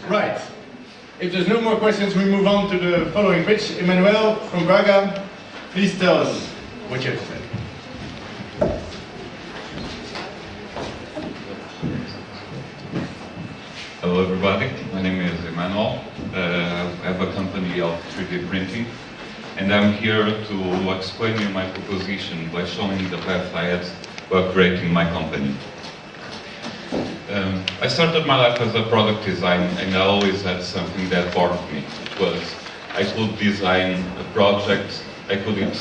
Right. If there's no more questions, we move on to the following pitch. Emanuel from Braga, please tell us what you have to say. Hello everybody, my name is Emanuel. I have a company of 3D printing, and I'm here to explain you my proposition by showing the path I had while creating my company. I started my life as a product design, and I always had something that bored me. It was, I could design a project, I couldn't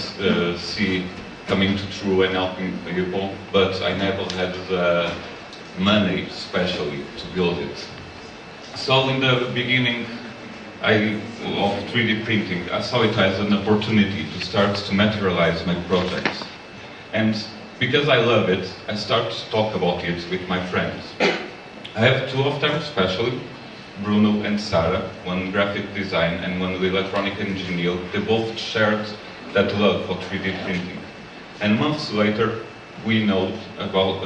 see coming through and helping people, but I never had the money, especially, to build it. So in the beginning of 3D printing, I saw it as an opportunity to start to materialize my projects. And because I love it, I started to talk about it with my friends. I have two of them especially, Bruno and Sarah, one graphic design and one electronic engineer. They both shared that love for 3D printing. And months later, we know about,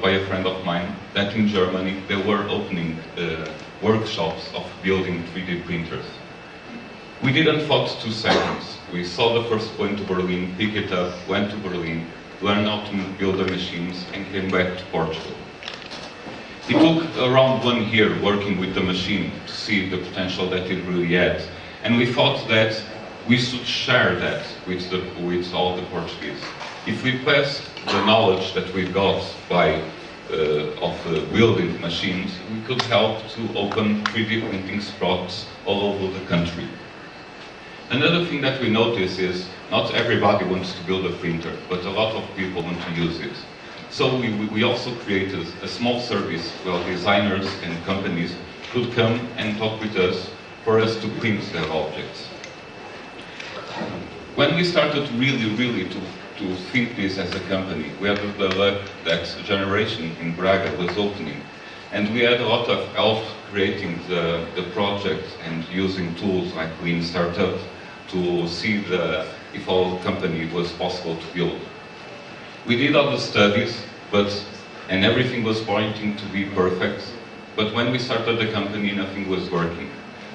by a friend of mine, that in Germany they were opening workshops of building 3D printers. We didn't thought 2 seconds. We saw the first one to Berlin, picked it up, went to Berlin, learned how to build the machines, and came back to Portugal. It took around 1 year working with the machine to see the potential that it really had. And we thought that we should share that with all the Portuguese. If we pass the knowledge that we got by building machines, we could help to open 3D printing spots all over the country. Another thing that we notice is not everybody wants to build a printer, but a lot of people want to use it. So we also created a small service where designers and companies could come and talk with us for us to print their objects. When we started really to think this as a company, we had the luck that generation in Braga was opening, and we had a lot of help creating the project and using tools like Lean Startup to see if our company was possible to build. We did all the studies, and everything was pointing to be perfect, but when we started the company, nothing was working.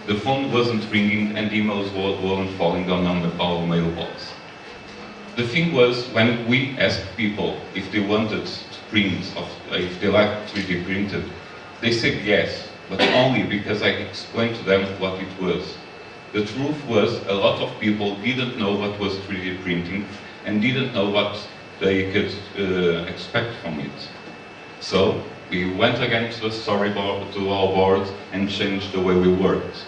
The phone wasn't ringing and emails weren't falling on our mailbox. The thing was, when we asked people if they wanted to print, if they liked 3D printed, they said yes, but only because I explained to them what it was. The truth was, a lot of people didn't know what was 3D printing and didn't know what they could expect from it. So we went again to the storyboard, to our board, and changed the way we worked.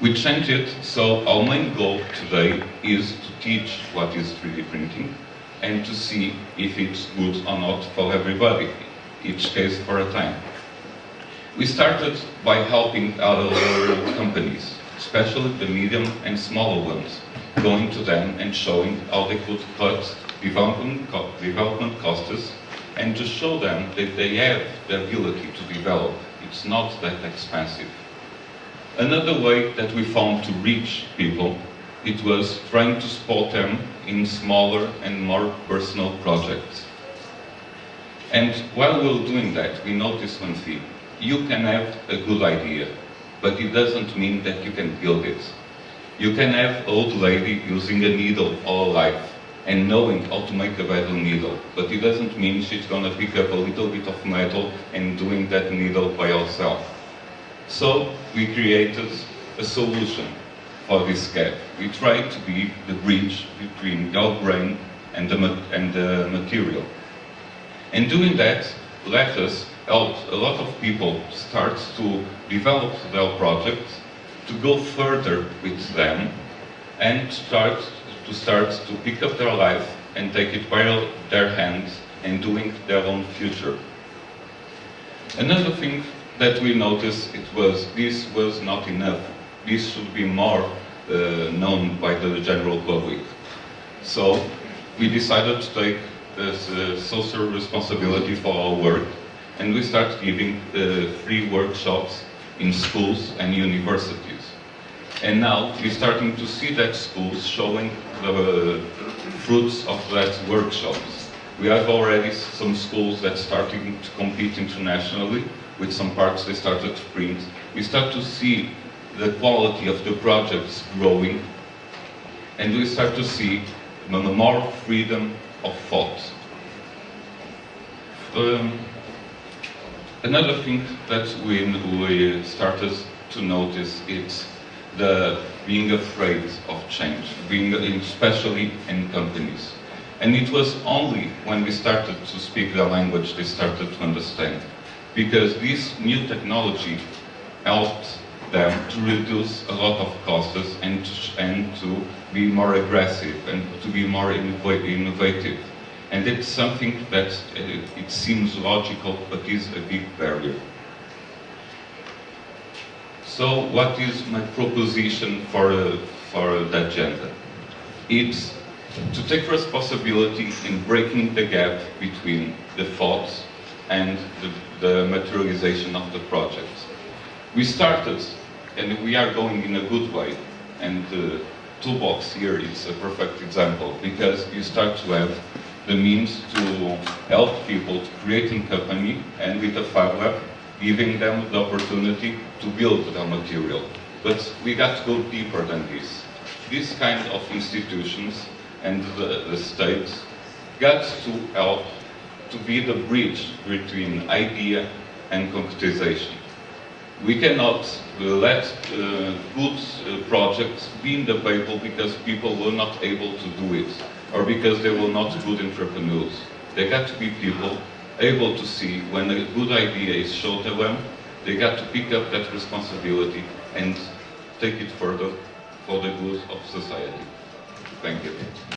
We changed it, so our main goal today is to teach what is 3D printing and to see if it's good or not for everybody, each case for a time. We started by helping other companies, especially the medium and smaller ones, going to them and showing how they could cut development costs and to show them that they have the ability to develop. It's not that expensive. Another way that we found to reach people, it was trying to support them in smaller and more personal projects. And while we were doing that, we noticed one thing. You can have a good idea, but it doesn't mean that you can build it. You can have an old lady using a needle all life and knowing how to make a better needle, but it doesn't mean she's going to pick up a little bit of metal and doing that needle by herself. So we created a solution for this gap. We tried to be the bridge between your brain and the material. And doing that let us help a lot of people start to develop their projects, to go further with them, and start to pick up their life and take it by their hands and doing their own future. Another thing that we noticed, this was not enough. This should be more known by the general public. So we decided to take this social responsibility for our work, and we started giving free workshops in schools and universities. And now we're starting to see that schools showing the fruits of that workshops. We have already some schools that are starting to compete internationally with some parts they started to print. We start to see the quality of the projects growing, and we start to see more freedom of thought. Another thing that we started to notice is the being afraid of change, especially in companies. And it was only when we started to speak the language they started to understand, because this new technology helped them to reduce a lot of costs and to be more aggressive and to be more innovative. And it's something that it seems logical, but is a big barrier. So what is my proposition for the agenda? It's to take responsibility in breaking the gap between the thoughts and the materialization of the project. We started, and we are going in a good way, and the toolbox here is a perfect example, because you start to have the means to help people to create a company, and with a Fab Lab, giving them the opportunity to build the material. But we got to go deeper than this. This kind of institutions and the state got to help to be the bridge between idea and concretization. We cannot let good projects be in the paper because people were not able to do it, or because they were not good entrepreneurs. They got to be people able to see when a good idea is shown to them. They got to pick up that responsibility and take it further for the good of society. Thank you.